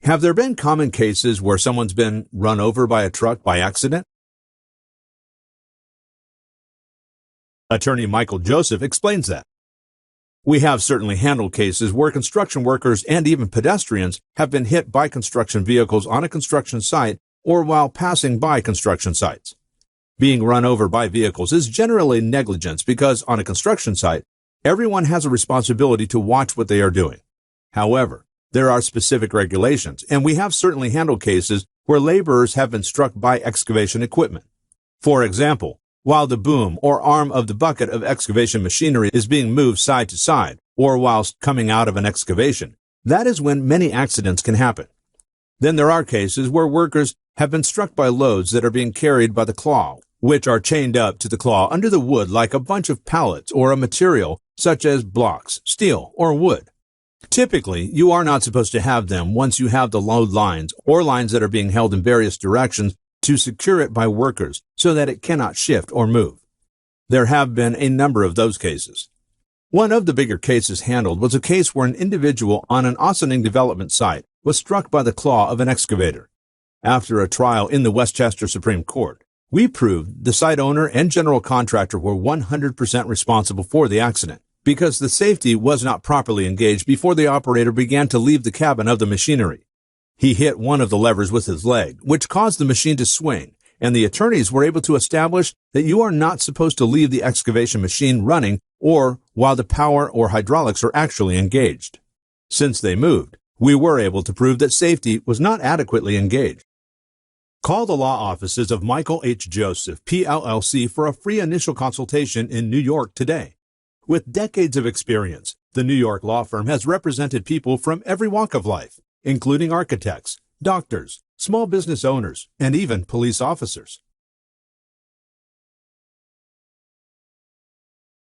Have there been common cases where someone's been run over by a truck by accident? Attorney Michael Joseph explains that. We have certainly handled cases where construction workers and even pedestrians have been hit by construction vehicles on a construction site or while passing by construction sites. Being run over by vehicles is generally negligence because on a construction site, everyone has a responsibility to watch what they are doing. However, there are specific regulations, and we have certainly handled cases where laborers have been struck by excavation equipment. For example, while the boom or arm of the bucket of excavation machinery is being moved side to side, or whilst coming out of an excavation, that is when many accidents can happen. Then there are cases where workers have been struck by loads that are being carried by the claw, which are chained up to the claw under the wood like a bunch of pallets or a material such as blocks, steel, or wood. Typically, you are not supposed to have them once you have the load lines or lines that are being held in various directions to secure it by workers so that it cannot shift or move. There have been a number of those cases. One of the bigger cases handled was a case where an individual on an Ossining development site was struck by the claw of an excavator. After a trial in the Westchester Supreme Court, we proved the site owner and general contractor were 100% responsible for the accident because the safety was not properly engaged before the operator began to leave the cabin of the machinery. He hit one of the levers with his leg, which caused the machine to swing, and the attorneys were able to establish that you are not supposed to leave the excavation machine running or while the power or hydraulics are actually engaged. Since they moved, we were able to prove that safety was not adequately engaged. Call the law offices of Michael H. Joseph, PLLC, for a free initial consultation in New York today. With decades of experience, the New York law firm has represented people from every walk of life, including architects, doctors, small business owners, and even police officers.